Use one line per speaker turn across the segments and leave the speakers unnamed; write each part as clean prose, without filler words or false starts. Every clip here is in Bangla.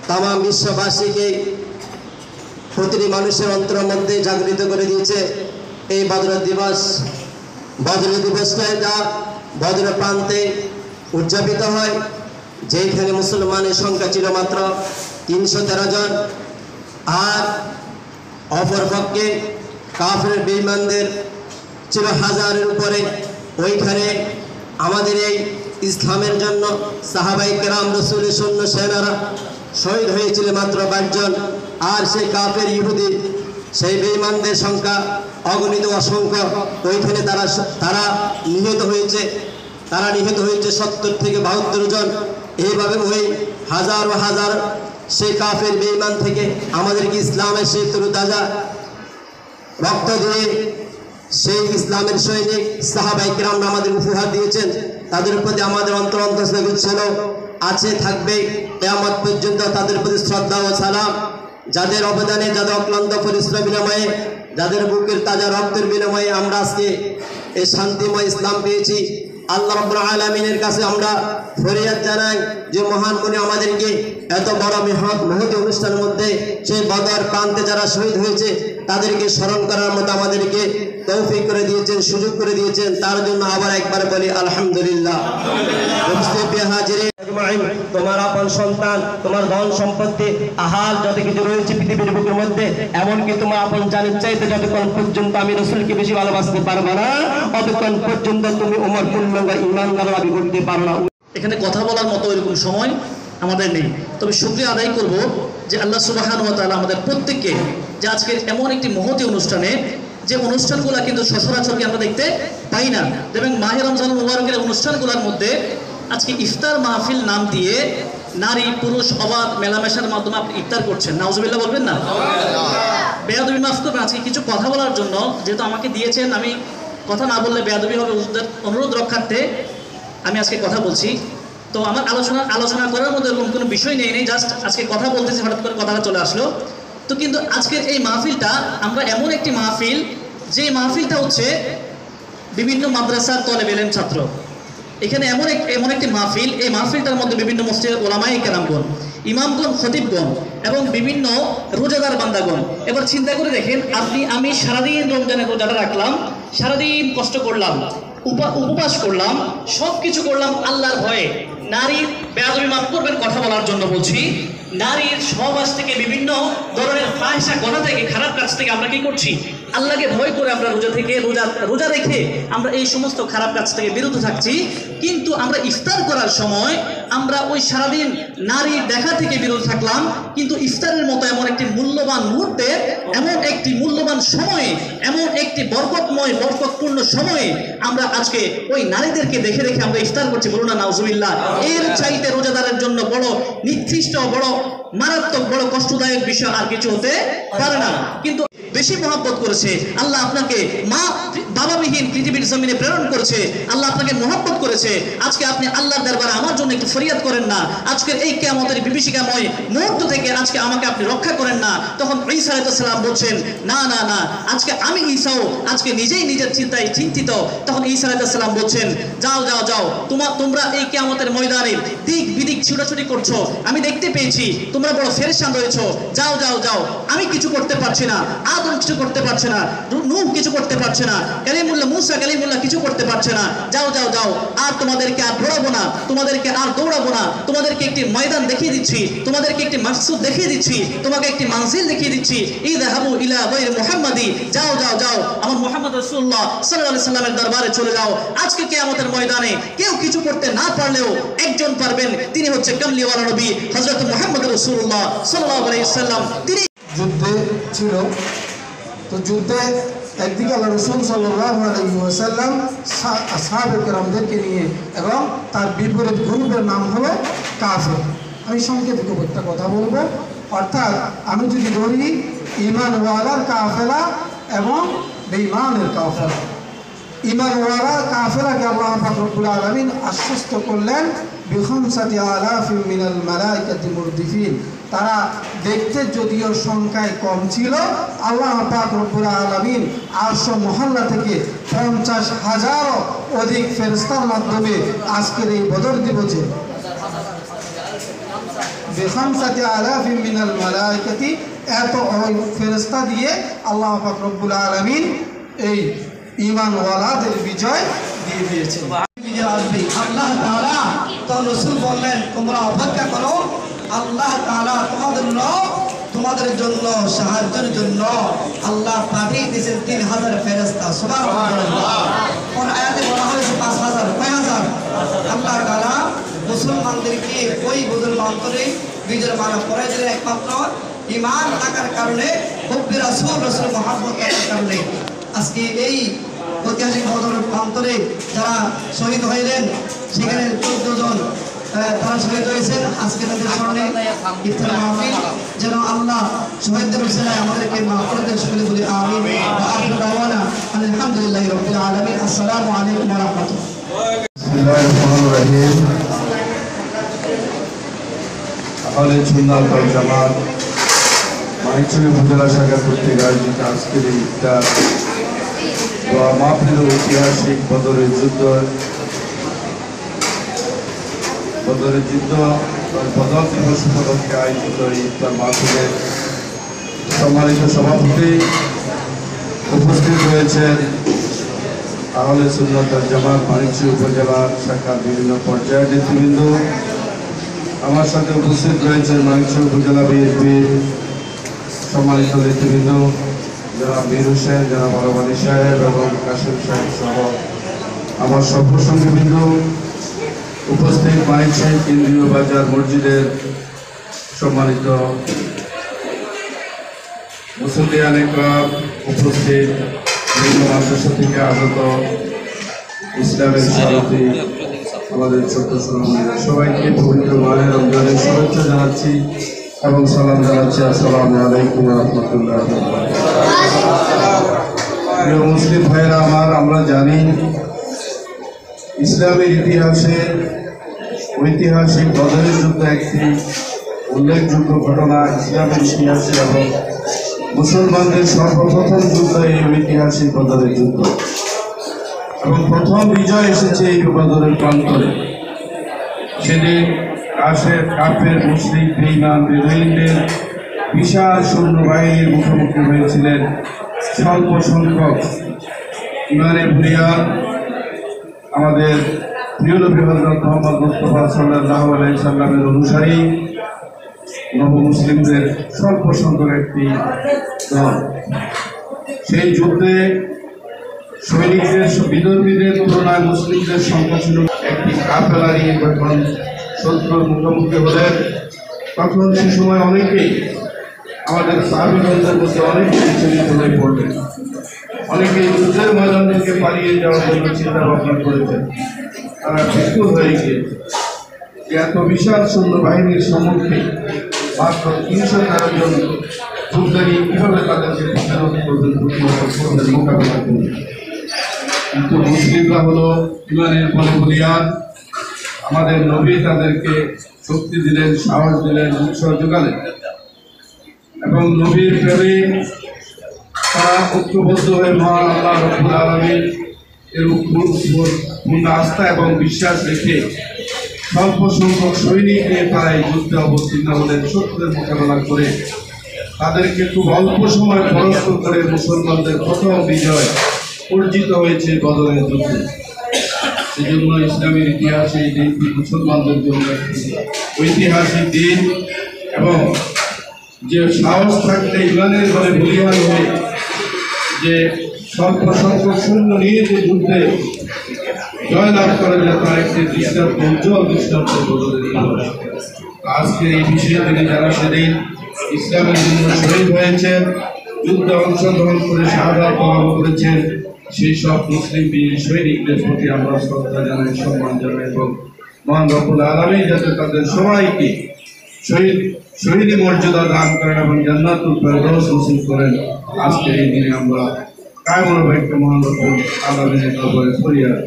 तमाम विश्ववासीके प्रतिटी मानुषेर अंतरेर मध्य जागृत करे दिएছে এই বদর দিবস। বদর দিবসটা যা বদর প্রান্তে উদযাপিত হয়, যেখানে মুসলমানের সংখ্যা ছিল মাত্র 313 জন, আর অপরপক্ষে কাফের বেঈমানদের ছিল হাজারের উপরে। ওইখানে আমাদের এই ইসলামের জন্য সাহাবায়ে কেরাম রাসূলের সৈন্য সেনারা শহীদ হয়েছিল মাত্র 22 জন, আর সেই কাফের ইহুদি সেই বেঈমানদের সংখ্যা অগণিত অসংখ্য। ওইখানে তারা নিহত হয়েছে 70 থেকে 72 জন। এইভাবে ওই হাজার ও হাজার সেই কাফের বেঈমান থেকে আমাদেরকে ইসলামের সেই তরুতাজা রক্ত দিয়ে সেই ইসলামের সৈনিক সাহাবায়ে কেরাম আমাদের উপহার দিয়েছেন। তাদের প্রতি আমাদের অন্তরস্থ ছিল, আছে, থাকবে কিয়ামত পর্যন্ত। তাদের প্রতি শ্রদ্ধা ও সালাম। যাদের অবদানে, যাদের অক্লান্ত পরিশ্রম বিনিময়ে, যাদের বুকের তাজা রক্তের বিনিময়ে আমরা আজকে এই শান্তিময় ইসলাম পেয়েছি, আল্লাহ রাব্বুল আলামিনের কাছে আমরা ফরিয়াদ জানাই যে মহান মুনি আমাদেরকে এত বড় মহৎ অনুষ্ঠানের মধ্যে সেই বদর প্রান্তে যারা শহীদ হয়েছে তাদেরকে স্মরণ করার মতো আমাদেরকে তৌফিক করে দিয়েছেন, সুযোগ করে দিয়েছেন। তার জন্য আবার একবার বলি আলহামদুলিল্লাহ। তোমার আপন সন্তান, তোমার ধন সম্পত্তি, আহার যত কিছু রয়েছে পৃথিবীর বুকের মধ্যে, এমনকি তোমার আপন জানের চাইতে যতক্ষণ পর্যন্ত আমি রাসূলকে বেশি ভালোবাসতে পারবো না, ততক্ষণ পর্যন্ত তুমি ওমর পূর্ণাঙ্গ ঈমানদার দাবি করতে পারো না।
এখানে কথা বলার মতো এরকম সময় আমাদের নেই, তবে শুকরিয়া আদায় করব যে আল্লাহ সুবহানাহু ওয়া তাআলা আমাদের প্রত্যেককে যে আজকের এমন একটি মহতী অনুষ্ঠানে, যে অনুষ্ঠানগুলো কিন্তু সচরাচর আমরা দেখতে পাই না, এবং মাহে রমজান মুবারকের অনুষ্ঠানগুলোর মধ্যে আজকে ইফতার মাহফিল নাম দিয়ে নারী পুরুষ অবাধ মেলামেশার মাধ্যমে আপনি ইফতার করছেন। নাউজুবিল্লাহ বলবেন না? বেয়াদবি মাফ করবেন, আজকে কিছু কথা বলার জন্য যেহেতু আমাকে দিয়েছেন, আমি কথা না বললে বেয়াদবি হবে, অনুরোধ রক্ষার্থে আমি আজকে কথা বলছি। তো আমার আলোচনা করার মধ্যে এরকম কোনো বিষয় নেই, জাস্ট আজকে কথা বলতেছি, হঠাৎ করে কথাটা চলে আসলো। তো কিন্তু আজকের এই মাহফিলটা আমরা এমন একটি মাহফিল, যে মাহফিলটা হচ্ছে বিভিন্ন মাদ্রাসার তলেব ইলম ছাত্র, এখানে এমন একটি মাহফিল, এই মাহফিলটার মধ্যে বিভিন্ন মসজিদের ওলামায়ে কেরামগণ, ইমামগণ, খতিবগণ এবং বিভিন্ন রোজাদার বান্দাগণ। এবার চিন্তা করে দেখেন, আমি সারাদিন রমজানের রোজাটা রাখলাম, সারাদিন কষ্ট করলাম, উপবাস করলাম, সব কিছু করলাম আল্লাহর ভয়ে। নারীর বেয়াদবি মাফ করবেন কথা বলার জন্য বলছি, নারীর সহবাস থেকে বিভিন্ন ধরনের ফাহিশা গণা থেকে, খারাপ কাজ থেকে আমরা কি করছি? আল্লাহকে ভয় করে আমরা রোজা রেখে আমরা এই সমস্ত খারাপ কাজ থেকে বিরত থাকছি। কিন্তু আমরা ইফতার করার সময় আমরা ওই সারাদিন নারীর দেখা থেকে বিরত থাকলাম, কিন্তু ইফতারের মতো এমন একটি মূল্যবান মুহূর্তে, এমন একটি মূল্যবান সময়ে, এমন একটি বরকতপূর্ণ সময়ে আমরা আজকে ওই নারীদেরকে দেখে রেখে আমরা ইফতার করছি। বলুন না নাউজুবিল্লাহ। এর চাইতে রোজাদারের জন্য বড় নিকৃষ্ট, বড় মারাত্মক, বড় কষ্টদায়ক বিষয় আর কিছু হতে পারে না। কিন্তু বেশি মহব্বত করেছে আল্লাহ, আপনাকে মা বাবাবিহীন পৃথিবীর জমিনে প্রেরণ করেছে, আল্লাহ আপনাকে মহব্বত করেছে। আজকে আপনি আল্লাহর দরবারে আমার জন্য একটু ফরিয়াদ করেন না, আজকের এই কিয়ামতের বিভীষিকাময় মুহূর্ত থেকে আজকে আমাকে আপনি রক্ষা করেন না। তখন ঈসা আলাইহিস সালাম বলছেন, না না না, আজকে আমি ঈসাও আজকে নিজেই নিজের চিন্তায় চিন্তিত। তখন ঈসা আলাইহিস সালাম বলছেন, যাও যাও যাও, তোমরা এই কিয়ামতের ময়দানে দিক বিদিক ছুটাছুটি করছো, আমি দেখতে পেয়েছি, তোমরা বড় ফেরেশতান রয়েছো, যাও যাও যাও, আমি কিছু করতে পারছি না, আদম কিছু করতে পারছে না, নূহ কিছু করতে পারছে না, কালিমুল্লাহ মুসা কালিমুল্লাহ কিছু করতে পারছে না, যাও যাও যাও, আর তোমাদেরকে আর দৌড়াবো না, তোমাদেরকে আর দৌড়াবো না, তোমাদেরকে একটি ময়দান দেখিয়ে দিচ্ছি, তোমাদেরকে একটি মাকসুদ দেখিয়ে দিচ্ছি, তোমাকে একটি মানজিল দেখিয়ে দিচ্ছি, ইযহাবু ইলা গায়রি মুহাম্মাদি, যাও যাও যাও আমার মুহাম্মদ রাসূলুল্লাহ সাল্লাল্লাহু আলাইহি সাল্লামের দরবারে চলে যাও। আজকে কিয়ামতের ময়দানে কেউ কিছু করতে না পারলেও একজন পারবেন, তিনি হচ্ছে কামলিওয়ালা নবী হযরত মুহাম্মদ রাসূলুল্লাহ সাল্লাল্লাহু আলাইহি সাল্লাম। তিনি
যুদ্ধে ছিল, তো যুদ্ধে একদিকে আল্লাহ রসুল সাল্লাল্লাহু আলাইহি ওয়াসাল্লাম আসহাবে কেরামদেরকে নিয়ে, এবং তার বিপরীত গ্রুপের নাম হলো কাফের। আমি সংক্ষেপে খুব একটা কথা বলবো, অর্থাৎ আমি যদি ধরি ঈমানওয়ালার কাফেলা এবং বেঈমানের কাফেলা। ঈমানওয়ালা কাফেলাকে আল্লাহ পাক রব্বুল আলামিন আশ্বস্ত করলেন বিখামসাতি আলাফিন মিনাল মালাইকাতি মুরদিফিন। তারা দেখতে যদিও সংখ্যায় কম ছিল, আল্লাহ পাক রব্বুল আলামিন আরশ মহল্লা থেকে 50,000 অধিক ফেরেশতার মাধ্যমে আজকের এই বদর দিবসে বিখামসাতি আলাফিন মিনাল মালাইকাতি এত ফেরেশতা দিয়ে আল্লাহ পাক রব্বুল আলামিন এই ঈমানওয়ালাদের বিজয় দিয়ে দিয়েছে।
আল্লাহ তাআলা তো রাসূল বললেন তোমরা অপেক্ষা করো, আল্লাহ তাআলা তোমাদের জন্য সাহায্যের জন্য আল্লাহ পাঠিয়ে দিয়েছেন 3000 ফেরেশতা। সুবহানাল্লাহ। কোন আয়াতে বলা হয়েছে 5000, কয় হাজার? আল্লাহ তাআলা মুসলমানদেরকে ওই বদর অন্তরে বিজয় মালা পড়াই দিলেন একমাত্র ঈমান থাকার কারণে, হুব্বে রাসূল মুহাম্মদ থাকার কারণে। আজকে এই ঐতিহাসিক বদর প্রান্তরে যারা শহীদ হইলেন, সেখানে 14 জন তারা শহীদ হয়েছেন। আজকে তাদের স্মরণে ইফতার মাহফিল, যেন আল্লাহ শহীদদের উসিলায় আমাদেরকে মাফ করে দেন, সকলে বলি আমিন। ওয়া আখিরু দাওয়ানা আলহামদুলিল্লাহি রাব্বিল আলামিন। আসসালামু আলাইকুম ওয়া রাহমাতুল্লাহ।
বিসমিল্লাহির রহমানির রহিম। আহলে সুন্নাত ওয়াল জামাত মানিকচক উপজেলা শাখা কর্তৃক আয়োজিত আজকের এই ইফতার দোয়া মাহফিল ঐতিহাসিক বদরের যুদ্ধ বদর দিবস উপলক্ষে আয়োজিত ইফতার মাহফিলের সম্মানিত সভাপতি উপস্থিত রয়েছেন আহলে সুন্নাত ওয়াল জামাত মানিকচক উপজেলা শাখার বিভিন্ন পর্যায়ের নেতৃবৃন্দ। আমার সাথে উপস্থিত রয়েছেন মানিকচক উপজেলা বিএনপির সম্মানিত নেতৃবৃন্দ যারা মীর হোসেন, যারা বড়বাড়ি সাহেব এবং কাশেম সাহেব সহ আমার সর্বসঙ্গীবৃন্দ, উপস্থিত মানিকচক কেন্দ্রীয় বাজার মসজিদের সম্মানিত মুসল্লিয়ান ইকরাম, উপস্থিত বিভিন্ন মাদ্রাসা থেকে আগত ইসলামের সারথী আমাদের ছোট্ট সোনামণিরা, সবাইকে পবিত্র মাহে রমজানের শুভেচ্ছা জানাচ্ছি এবং সালাম জানাচ্ছি। আসসালামু আলাইকুম ওয়া রাহমাতুল্লাহি ওয়া বারাকাতুহু। প্রিয় মুসলিম ভাইরা আমার, আমরা জানি ইসলামের ইতিহাসে ঐতিহাসিক বদরের যুদ্ধ একটি উল্লেখযোগ্য ঘটনা ইসলামের ইতিহাসে, এবং মুসলমানদের সর্বপ্রথম যুদ্ধ এই ঐতিহাসিক বদরের যুদ্ধ, এবং প্রথম বিজয় এসেছে এই বদরের প্রান্তরে। সেদিন কাফের মুশরিক বেঈমান বেদুইনদের বিশাল সৈন্যবাহিনীর মুখোমুখি হয়েছিলেন স্বল্প সংখ্যক ইমানের বুনিয়াদ আমাদের প্রিয় নবী হযরত মুহাম্মদ মুস্তাফা সাল্লাল্লাহু আলাইহি সাল্লামের অনুসারী নব মুসলিমদের স্বল্প সংখ্যক একটি দল। সেই যুদ্ধে সৈনিকদের বিধর্মীদের তুলনায় মুসলিমদের সংখ্যা ছিল। একটি কাফেলা নিয়ে যখন শত্রুর মুখোমুখি হলেন, তখন সে সময় অনেকেই আমাদের সাহাবীগণদের মধ্যে অনেকেই বিচলিত হয়ে পড়লেন। অনেকেই যুদ্ধের ময়দান থেকে পালিয়ে যাওয়ার জন্য চিন্তা ভাবনা করেছেন। তারা বিস্কুল হয়ে গিয়েছে যে এত বিশাল সৈন্যবাহিনীর সম্মুখে মাত্র 313 জন যুদ্ধকারী কীভাবে তাদেরকে প্রতিরোধ করবেন, মোকাবিলা করবেন। কিন্তু মুসলিমরা হলো ইমানের বলবুনিয়াদ। আমাদের নবী তাদেরকে শক্তি দিলেন, সাহস দিলেন, উৎসাহ যোগালেন, এবং নবীর প্রেমে তারা ঐক্যবদ্ধ হয়ে মহান আল্লাহ রাব্বুল আলামিন এর উপর পূর্ণ আস্থা এবং বিশ্বাস রেখে স্বল্প সংখ্যক সৈনিক নিয়ে তারা এই যুদ্ধে অবতীর্ণ হলেন। শত্রুদের মোকাবেলা করে তাদেরকে খুব অল্প সময় পরাস্ত করে মুসলমানদের প্রথম বিজয় অর্জিত হয়েছে বদরের যুদ্ধে। সেজন্য ইসলামের ইতিহাসে এই দিনটি মুসলমানদের জন্য একটি ঐতিহাসিক দিন এবং যে সাহস থাকলে ইমানের ঘরে বলিয়ান হয়ে যে স্বল্প সংখ্যক সৈন্য নিয়ে যে যুদ্ধে জয়লাভ করা যায় তার একটি দৃষ্টান্ত, উজ্জ্বল দৃষ্টান্ত বদরের দিবস। আজকে এই বিশেষ দিনে যারা সেদিন ইসলামের জন্য শহীদ হয়েছে, যুদ্ধে অংশগ্রহণ করে শাহাদাত বরণ করেছেন, সেই সব মুসলিম বীর সৈনিকদের প্রতি আমরা শ্রদ্ধা জানাই, সম্মান জানাই এবং মহান রব্বুল আলামিন যাতে তাদের সবাইকে শহীদি মর্যাদা দান করেন এবং জান্নাতুল ফেরদৌস নসিব করেন। আজকের এই দিনে আমরা কায়মুল ভাইকে মহান রব্বুল আলামিনের কবরে ফরিয়াদ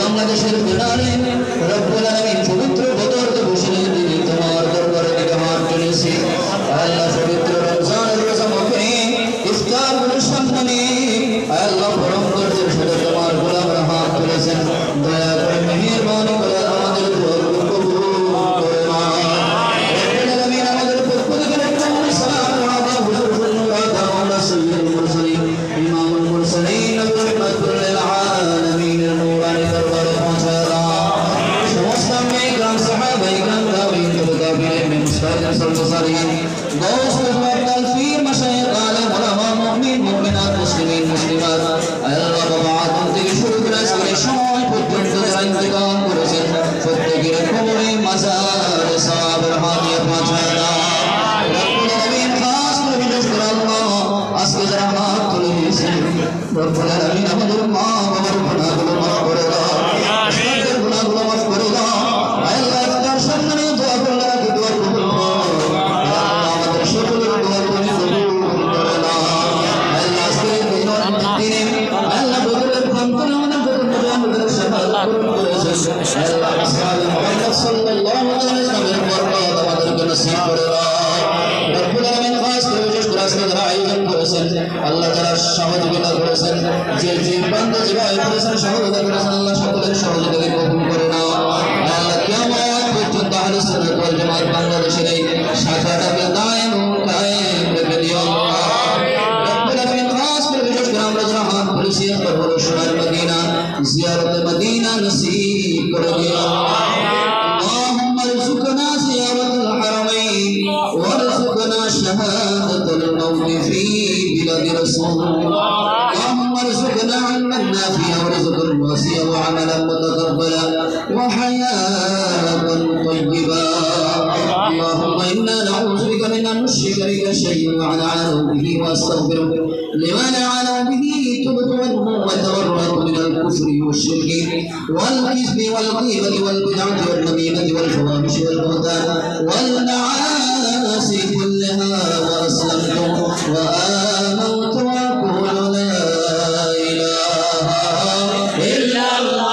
বাংলাদেশের বিনারে রব্বুল আলামিন পবিত্র বদর দিবসে দিনে তোমার দরবারে দিকে হাত তুলেছি। আল্লাহ পবিত্র রমজানের রোজা মুখে ইফতার অনুষ্ঠান মানে আল্লাহ পরম করজের সাথে তোমার গোলামরা হাত তুলেছেন। দয়া করে মেহেরবানি করে আমাদের দোয়া কবুল করে নাও। রব্বুল আলামিন আমাদের পক্ষ থেকে সালাম ওয়া হুজুর ওয়া সাইয়্যিদুল মুরসালিন ইমামুল মুরসালিন রাহমাতুল লিল আলামিন নূরানি দরবারে পৌঁছে দাও। সমস্ত নেককার সাহাবায়ে کرام তাবিঈন তাবিঈন মুস্তাহিদিন সালসালিন গৌস মুবারকাল ফির মাশায়েখ আলেম উলামা মুমিন মুমিনাত মুসলিমিন মুসলিমাত আল্লাহ বাবাতুন থেকে শুরু করে আজকের সময় পর্যন্ত যারা ইন্তেকাল করেছেন প্রত্যেকের কবরে মাজার সাহাবের হাদিয়া পৌঁছে দাও। রব্বুল আলামিন খাস করে বিশেষ করে আল্লাহ আজকে যারা হাত তুলে দিয়েছেন রব্বুল আলামিন আমাদের মা বাবার গুনাহগুলো মাফ করে দাও, আমাদের গুনাহগুলো মাফ করে দাও। আল্লাহ তার সম্মানে দোয়া করলে রাখি দোয়া কবুল করো। আল্লাহ আমাদের সকলের দোয়া তুমি কবুল করে নাও। আল্লাহ আজকে দিনে আল্লাহ বদরের প্রান্তরে আমাদের যত মুজাহিদের শাহাদাত পূরণ করেছেন আল্লাহ আসহাবে মুহাম্মদ সাল্লাল্লাহু আলাইহি ওয়াসাল্লামের বরকত আমাদেরকে নসিব করে দাও। রব্বুল আলামিন খাস করে বিশেষ করে আজকে যারা আয়োজন করেছেন আল্লাহ যারা সহযোগিতা করেছেন, যে যে বান্দা যেভাবে করেছেন সহযোগিতা করেছেন আল্লাহ সকলের সহযোগিতাকে কবুল করে নাও। আল্লাহ কিয়ামত পর্যন্ত আহলে সুন্নাত ওয়াল জামাত বাংলাদেশের এই শাখাটাকে দায়েম ও কায়েম রেখে দিও আল্লাহ। রব্বুল আলামিন খাস করে বিশেষ করে আমরা যারা হাত তুলেছি একবার বলো সোনার মদিনা জিয়ারতে মদিনা নসিব করে দিও আল্লাহ। اللهم ارزقنا زيارة الحرمين وارزقنا شهادة الموت في بلاد رسول الله. اللهم ارزقنا علما نافعا ورزقا واسعا وعملا متقبلا وحياة طيبا. اللهم انا نعوذ بك من ان نشرك بك شيئا ونعلم به واستغفرك لما نعلم به. تبت وتبرأت من الكفر والشرك والكذب والغيبة والبدعة والنميمة والفواحش والبهتان والمعاصي كلها وأسلمت وآمنت وأقول لا إله إلا الله.